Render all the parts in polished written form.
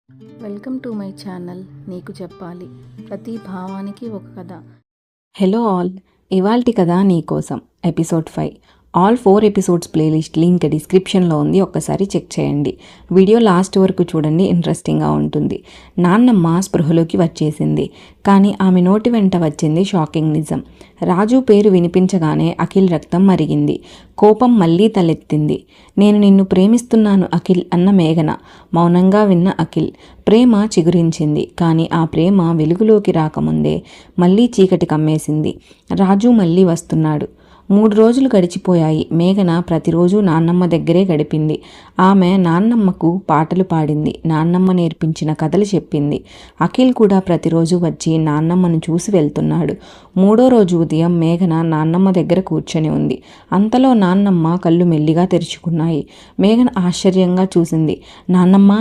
Welcome to my channel. నీకు చెప్పాలి, ప్రతి భావానికి ఒక కథ. హలో ఆల్, ఇవాల్టి కథ నీకోసం episode 5. All 4 episodes playlist link డిస్క్రిప్షన్లో ఉంది, ఒక్కసారి చెక్ చేయండి. వీడియో లాస్ట్ వరకు చూడండి, ఇంట్రెస్టింగ్గా ఉంటుంది. నాన్నమ్మ స్పృహలోకి వచ్చేసింది, కానీ ఆమె నోటి వెంట వచ్చింది షాకింగ్ నిజం. రాజు పేరు వినిపించగానే అఖిల్ రక్తం మరిగింది. కోపం మళ్ళీ తలెత్తింది. నేను నిన్ను ప్రేమిస్తున్నాను అఖిల్ అన్న మేఘన. మౌనంగా విన్న అఖిల్ ప్రేమ చిగురించింది, కానీ ఆ ప్రేమ వెలుగులోకి రాకముందే మళ్ళీ చీకటి కమ్మేసింది. రాజు మళ్ళీ వస్తున్నాడు. 3 రోజులు గడిచిపోయాయి. మేఘన ప్రతిరోజు నాన్నమ్మ దగ్గరే గడిపింది. ఆమె నాన్నమ్మకు పాటలు పాడింది, నాన్నమ్మ నేర్పించిన కథలు చెప్పింది. అఖిల్ కూడా ప్రతిరోజు వచ్చి నాన్నమ్మను చూసి వెళ్తున్నాడు. 3వ రోజు ఉదయం మేఘన నాన్నమ్మ దగ్గర కూర్చొని ఉంది. అంతలో నాన్నమ్మ కళ్ళు మెల్లిగా తెరుచుకున్నాయి. మేఘన ఆశ్చర్యంగా చూసింది. నాన్నమ్మ,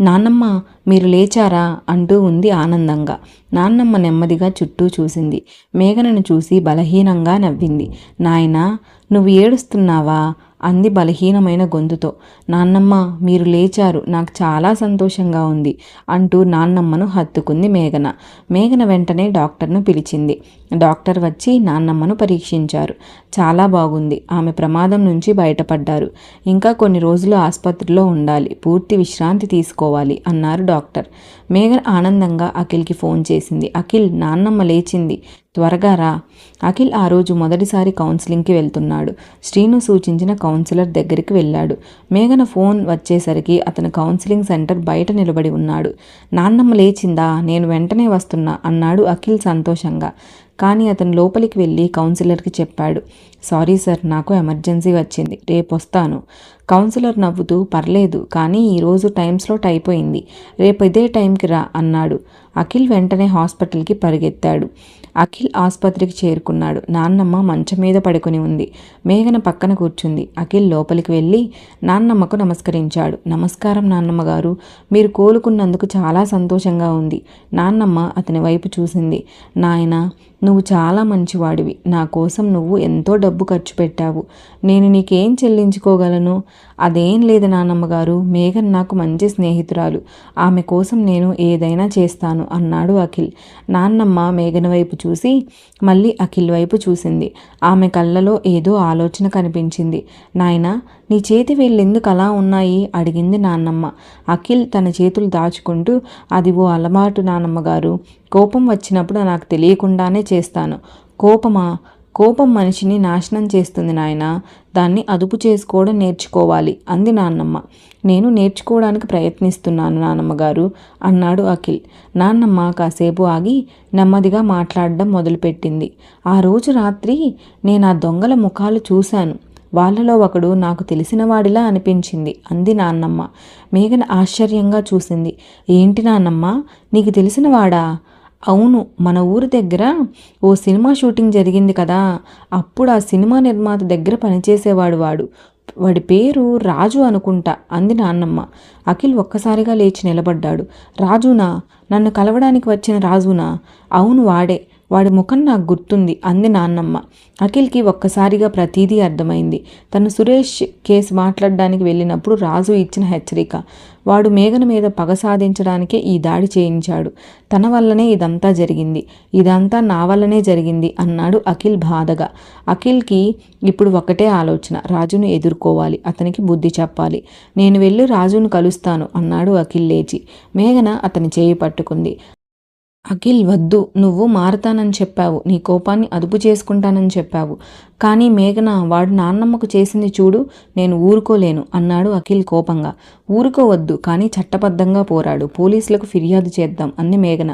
నాన్నమ్మ, మీరు లేచారా అంటూ ఉంది ఆనందంగా. నాన్నమ్మ నెమ్మదిగా చుట్టూ చూసింది. మేఘనను చూసి బలహీనంగా నవ్వింది. నాయనా, నువ్వు ఏడుస్తున్నావా అంది బలహీనమైన గొంతుతో. నాన్నమ్మ, మీరు లేచారు, నాకు చాలా సంతోషంగా ఉంది అంటూ నాన్నమ్మను హత్తుకుంది మేఘన. మేఘన వెంటనే డాక్టర్ను పిలిచింది. డాక్టర్ వచ్చి నాన్నమ్మను పరీక్షించారు. చాలా బాగుంది, ఆమె ప్రమాదం నుంచి బయటపడ్డారు. ఇంకా కొన్ని రోజులు ఆసుపత్రిలో ఉండాలి, పూర్తి విశ్రాంతి తీసుకోవాలి అన్నారు డాక్టర్. మేఘన ఆనందంగా అఖిల్కి ఫోన్ చేసింది. అఖిల్, నాన్నమ్మ లేచింది, త్వరగా రా. అఖిల్ ఆ రోజు మొదటిసారి కౌన్సిలింగ్కి వెళ్తున్నాడు. శ్రీను సూచించిన కౌన్సిలర్ దగ్గరికి వెళ్ళాడు. మేఘన ఫోన్ వచ్చేసరికి అతను కౌన్సిలింగ్ సెంటర్ బయట నిలబడి ఉన్నాడు. నాన్నమ్మ లేచిందా, నేను వెంటనే వస్తున్నా అన్నాడు అఖిల్ సంతోషంగా. కానీ అతను లోపలికి వెళ్ళి కౌన్సిలర్కి చెప్పాడు. సారీ సార్, నాకు ఎమర్జెన్సీ వచ్చింది, రేపు వస్తాను. కౌన్సిలర్ నవ్వుతూ, పర్లేదు, కానీ ఈరోజు టైం స్లాట్ అయిపోయింది, రేపు ఇదే టైంకి రా అన్నాడు. అఖిల్ వెంటనే హాస్పిటల్కి పరిగెత్తాడు. అఖిల్ ఆసుపత్రికి చేరుకున్నాడు. నాన్నమ్మ మంచం మీద పడుకుని ఉంది. మేఘన పక్కన కూర్చుంది. అఖిల్ లోపలికి వెళ్ళి నాన్నమ్మకు నమస్కరించాడు. నమస్కారం నాన్నమ్మ గారు, మీరు కోలుకున్నందుకు చాలా సంతోషంగా ఉంది. నాన్నమ్మ అతని వైపు చూసింది. నాయనా, నువ్వు చాలా మంచివాడివి, నా కోసం నువ్వు ఎంతో డబ్బు ఖర్చు పెట్టావు, నేను నీకేం చెల్లించుకోగలను? అదేం లేదు నాన్నమ్మగారు, మేఘన్ నాకు మంచి స్నేహితురాలు, ఆమె కోసం నేను ఏదైనా చేస్తాను అన్నాడు అఖిల్. నాన్నమ్మ మేఘన వైపు చూసి మళ్ళీ అఖిల్ వైపు చూసింది. ఆమె కళ్ళలో ఏదో ఆలోచన కనిపించింది. నాయనా, నీ చేతి వేళ్ళెందుకు అలా ఉన్నాయి అడిగింది నాన్నమ్మ. అఖిల్ తన చేతులు దాచుకుంటూ, అది ఓ అలవాటు నాన్నమ్మగారు, కోపం వచ్చినప్పుడు నాకు తెలియకుండానే చేస్తాను. కోపం మనిషిని నాశనం చేస్తుంది నాయనా, దాన్ని అదుపు చేసుకోవడం నేర్చుకోవాలి అంది నాన్నమ్మ. నేను నేర్చుకోవడానికి ప్రయత్నిస్తున్నాను నాన్నమ్మగారు అన్నాడు అఖిల్. నాన్నమ్మ కాసేపు ఆగి నెమ్మదిగా మాట్లాడడం మొదలుపెట్టింది. ఆ రోజు రాత్రి నేను ఆ దొంగల ముఖాలు చూశాను, వాళ్ళలో ఒకడు నాకు తెలిసినవాడిలా అనిపించింది అంది నాన్నమ్మ. మేఘన ఆశ్చర్యంగా చూసింది. ఏంటి నాన్నమ్మ, నీకు తెలిసినవాడా? అవును, మన ఊరి దగ్గర ఓ సినిమా షూటింగ్ జరిగింది కదా, అప్పుడు ఆ సినిమా నిర్మాత దగ్గర పనిచేసేవాడు వాడి పేరు రాజు అనుకుంటా అంది నాన్నమ్మ. అఖిల్ ఒక్కసారిగా లేచి నిలబడ్డాడు. రాజునా? నన్ను కలవడానికి వచ్చిన రాజునా? అవును, వాడి ముఖం నాకు గుర్తుంది అంది నాన్నమ్మ. అఖిల్కి ఒక్కసారిగా ప్రతీదీ అర్థమైంది. తను సురేష్ కేసు మాట్లాడడానికి వెళ్ళినప్పుడు రాజు ఇచ్చిన హెచ్చరిక, వాడు మేఘన మీద పగ సాధించడానికే ఈ దాడి చేయించాడు, తన వల్లనే ఇదంతా జరిగింది, ఇదంతా నా వల్లనే జరిగింది అన్నాడు అఖిల్ బాధగా. అఖిల్కి ఇప్పుడు ఒకటే ఆలోచన, రాజును ఎదుర్కోవాలి, అతనికి బుద్ధి చెప్పాలి. నేను వెళ్ళి రాజును కలుస్తాను అన్నాడు అఖిల్ లేచి. మేఘన అతని చేయి పట్టుకుంది. అఖిల్, వద్దు, నువ్వు మారతానని చెప్పావు, నీ కోపాన్ని అదుపు చేసుకుంటానని చెప్పావు, కానీ మేఘన, వాడు నాన్నమ్మకు చేసింది చూడు, నేను ఊరుకోలేను అన్నాడు అఖిల్ కోపంగా. ఊరుకోవద్దు, కానీ చట్టబద్ధంగా పోరాడు, పోలీసులకు ఫిర్యాదు చేద్దాం అంది మేఘన.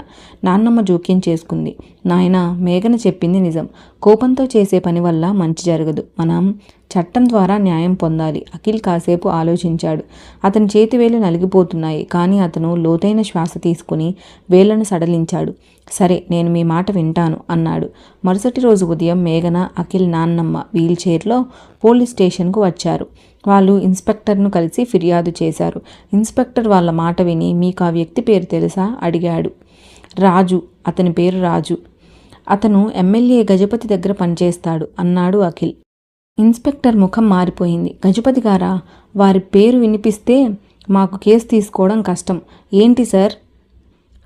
నాన్నమ్మ జోక్యం చేసుకుంది. నాయనా, మేఘన చెప్పింది నిజం, కోపంతో చేసే పని వల్ల మంచి జరగదు, మనం చట్టం ద్వారా న్యాయం పొందాలి. అఖిల్ కాసేపు ఆలోచించాడు. అతని చేతివేలు నలిగిపోతున్నాయి, కానీ అతను లోతైన శ్వాస తీసుకుని వేళ్లను సడలించాడు. సరే, నేను మీ మాట వింటాను అన్నాడు. మరుసటి రోజు ఉదయం మేఘన, అఖిల్, నాన్నమ్మ వీల్చైర్లో పోలీస్ స్టేషన్కు వచ్చారు. వాళ్ళు ఇన్స్పెక్టర్ను కలిసి ఫిర్యాదు చేశారు. ఇన్స్పెక్టర్ వాళ్ళ మాట విని, మీకు ఆ వ్యక్తి పేరు తెలుసా అడిగాడు. రాజు, అతని పేరు రాజు, అతను ఎమ్మెల్యే గజపతి దగ్గర పనిచేస్తాడు అన్నాడు అఖిల్. ఇన్స్పెక్టర్ ముఖం మారిపోయింది. గజపతి గారా? వారి పేరు వినిపిస్తే మాకు కేసు తీసుకోవడం కష్టం. ఏంటి సార్?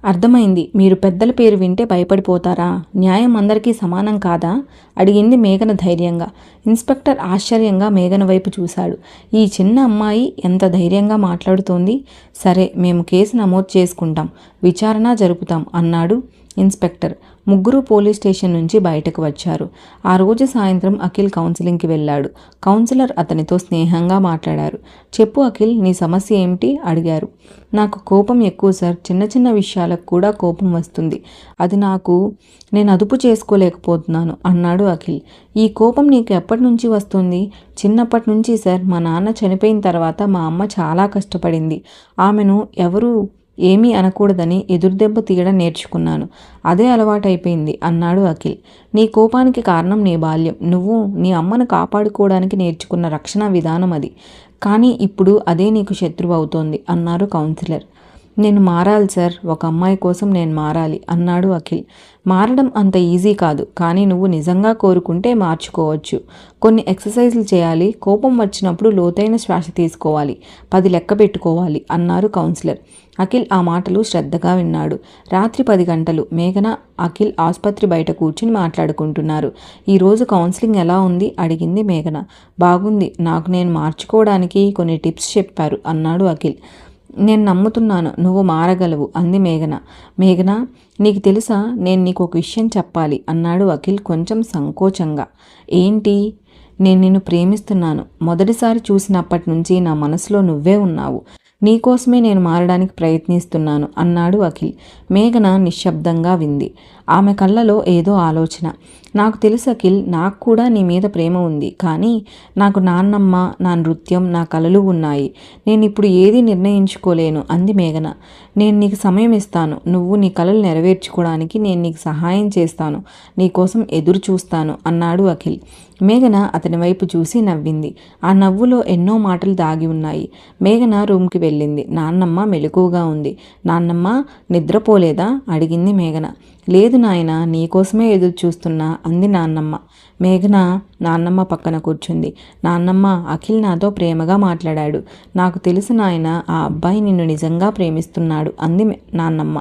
అర్థమైంది, మీరు పెద్దల పేరు వింటే భయపడిపోతారా? న్యాయం అందరికీ సమానం కాదా? అడిగింది మేఘన ధైర్యంగా. ఇన్స్పెక్టర్ ఆశ్చర్యంగా మేఘన వైపు చూశాడు. ఈ చిన్న అమ్మాయి ఎంత ధైర్యంగా మాట్లాడుతోంది. సరే, మేము కేసు నమోదు చేసుకుంటాం, విచారణ జరుపుతాం అన్నాడు ఇన్స్పెక్టర్. ముగ్గురు పోలీస్ స్టేషన్ నుంచి బయటకు వచ్చారు. ఆ రోజు సాయంత్రం అఖిల్ కౌన్సిలింగ్కి వెళ్ళాడు. కౌన్సిలర్ అతనితో స్నేహంగా మాట్లాడారు. చెప్పు అఖిల్, నీ సమస్య ఏమిటి? అడిగారు. నాకు కోపం ఎక్కువ సార్. చిన్న చిన్న విషయాలకు కూడా కోపం వస్తుంది. అది నేను అదుపు చేసుకోలేకపోతున్నాను అన్నాడు అఖిల్. ఈ కోపం నీకు ఎప్పటి నుంచి వస్తుంది? చిన్నప్పటి నుంచి సార్. మా నాన్న చనిపోయిన తర్వాత మా అమ్మ చాలా కష్టపడింది. ఆమెను ఎవరు ఏమీ అనకూడదని ఎదురుదెబ్బ తీయడం నేర్చుకున్నాను. అదే అలవాటైపోయింది అన్నాడు అఖిల్. నీ కోపానికి కారణం నీ బాల్యం. నువ్వు నీ అమ్మను కాపాడుకోవడానికి నేర్చుకున్న రక్షణ విధానం అది. కానీ ఇప్పుడు అదే నీకు శత్రువు అవుతోంది అన్నారు కౌన్సిలర్. నేను మారాలి సార్. ఒక అమ్మాయి కోసం నేను మారాలి అన్నాడు అఖిల్. మారడం అంత ఈజీ కాదు, కానీ నువ్వు నిజంగా కోరుకుంటే మార్చుకోవచ్చు. కొన్ని ఎక్సర్సైజులు చేయాలి. కోపం వచ్చినప్పుడు లోతైన శ్వాస తీసుకోవాలి. 10 లెక్క పెట్టుకోవాలి అన్నారు కౌన్సిలర్. అఖిల్ ఆ మాటలు శ్రద్ధగా విన్నాడు. రాత్రి 10 గంటలు. మేఘన, అఖిల్ ఆసుపత్రి బయట కూర్చుని మాట్లాడుకుంటున్నారు. ఈరోజు కౌన్సిలింగ్ ఎలా ఉంది? అడిగింది మేఘన. బాగుంది. నాకు నేను మార్చుకోవడానికి కొన్ని టిప్స్ చెప్పారు అన్నాడు అఖిల్. నేను నమ్ముతున్నాను, నువ్వు మారగలవు అంది మేఘన. మేఘన, నీకు తెలుసా, నేను నీకు ఒక విషయం చెప్పాలి అన్నాడు అఖిల్ కొంచెం సంకోచంగా. ఏంటి? నేను నిన్ను ప్రేమిస్తున్నాను. మొదటిసారి చూసినప్పటి నుంచి నా మనసులో నువ్వే ఉన్నావు. నీకోసమే నేను మారడానికి ప్రయత్నిస్తున్నాను అన్నాడు అఖిల్. మేఘన నిశ్శబ్దంగా వింది. ఆమె కళ్ళలో ఏదో ఆలోచన. నాకు తెలుసు అఖిల్, నాకు కూడా నీ మీద ప్రేమ ఉంది. కానీ నాకు నాన్నమ్మ, నా నృత్యం, నా కలలు ఉన్నాయి. నేను ఇప్పుడు ఏది నిర్ణయించుకోలేను అంది మేఘన. నేను నీకు సమయం ఇస్తాను. నువ్వు నీ కలలు నెరవేర్చుకోవడానికి నేను నీకు సహాయం చేస్తాను. నీకోసం ఎదురు చూస్తాను అన్నాడు అఖిల్. మేఘన అతని వైపు చూసి నవ్వింది. ఆ నవ్వులో ఎన్నో మాటలు దాగి ఉన్నాయి. మేఘన రూమ్కి వెళ్ళింది. నాన్నమ్మ మెలకువగా ఉంది. నాన్నమ్మ నిద్రపోలేదా? అడిగింది మేఘన. లేదు నాయన, నీకోసమే ఎదురు చూస్తున్నా అంది నాన్నమ్మ. మేఘన నాన్నమ్మ పక్కన కూర్చుంది. నాన్నమ్మ, అఖిల్ నాతో ప్రేమగా మాట్లాడాడు. నాకు తెలుసు నాయన, ఆ అబ్బాయి నిన్ను నిజంగా ప్రేమిస్తున్నాడు అంది నాన్నమ్మ.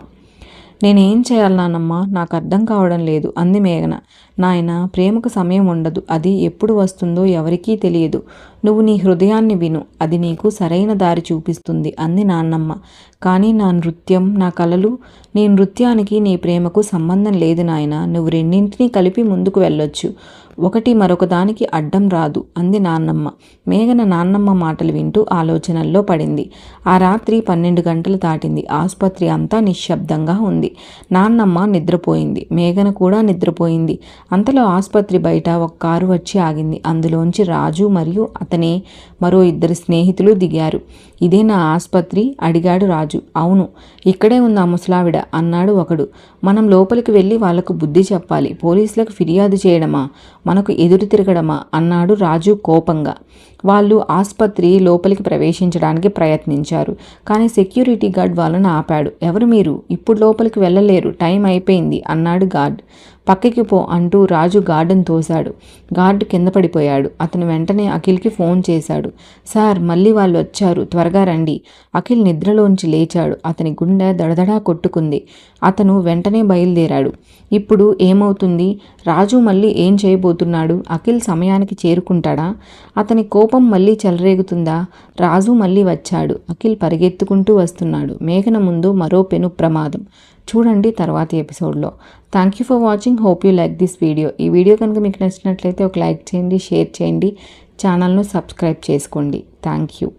నేనేం చేయాలి నాన్నమ్మ? నాకు అర్థం కావడం లేదు అంది మేఘన. నాయన, ప్రేమకు సమయం ఉండదు. అది ఎప్పుడు వస్తుందో ఎవరికీ తెలియదు. నువ్వు నీ హృదయాన్ని విను, అది నీకు సరైన దారి చూపిస్తుంది అంది నాన్నమ్మ. కానీ నా నృత్యం, నా కలలు, నీ నృత్యానికి నీ ప్రేమకు సంబంధం లేదు నాయన. నువ్వు రెండింటినీ కలిపి ముందుకు వెళ్ళొచ్చు. ఒకటి మరొక దానికి అడ్డం రాదు అంది నాన్నమ్మ. మేఘన నాన్నమ్మ మాటలు వింటూ ఆలోచనల్లో పడింది. ఆ రాత్రి 12 గంటలు దాటింది. ఆసుపత్రి అంతా నిశ్శబ్దంగా ఉంది. నాన్నమ్మ నిద్రపోయింది. మేఘన కూడా నిద్రపోయింది. అంతలో ఆసుపత్రి బయట ఒక కారు వచ్చి ఆగింది. అందులోంచి రాజు మరియు అతనే మరో 2 స్నేహితులు దిగారు. ఇదే నా ఆసుపత్రి? అడిగాడు రాజు. అవును, ఇక్కడే ఉంది ఆ ముసలావిడ అన్నాడు ఒకడు. మనం లోపలికి వెళ్ళి వాళ్లకు బుద్ధి చెప్పాలి. పోలీసులకు ఫిర్యాదు చేయడమా, మనకు ఎదురు తిరగడమా అన్నాడు రాజు కోపంగా. వాళ్ళు ఆసుపత్రి లోపలికి ప్రవేశించడానికి ప్రయత్నించారు. కానీ సెక్యూరిటీ గార్డ్ వాళ్ళని ఆపాడు. ఎవరు మీరు? ఇప్పుడు లోపలికి వెళ్ళలేరు, టైం అయిపోయింది అన్నాడు గార్డ్. పక్కకి పో అంటూ రాజు గార్డును తోశాడు. గార్డు కింద పడిపోయాడు. అతను వెంటనే అఖిల్కి ఫోన్ చేశాడు. సార్, మళ్ళీ వాళ్ళు వచ్చారు, త్వరగా రండి. అఖిల్ నిద్రలోంచి లేచాడు. అతని గుండె దడదడా కొట్టుకుంది. అతను వెంటనే బయలుదేరాడు. ఇప్పుడు ఏమవుతుంది? రాజు మళ్ళీ ఏం చేయబోతున్నాడు? అఖిల్ సమయానికి చేరుకుంటాడా? అతని కోపం మళ్ళీ చెలరేగుతుందా? రాజు మళ్ళీ వచ్చాడు. అఖిల్ పరిగెత్తుకుంటూ వస్తున్నాడు. మేఘన ముందు మరో పెను ప్రమాదం. చూడండి తర్వాతి ఎపిసోడ్లో. Thank you for watching. Hope you like this video. ఈ వీడియో కనుక మీకు నచ్చినట్లయితే ఒక లైక్ చేయండి, షేర్ చేయండి, ఛానల్ను సబ్స్క్రైబ్ చేసుకోండి. Thank you.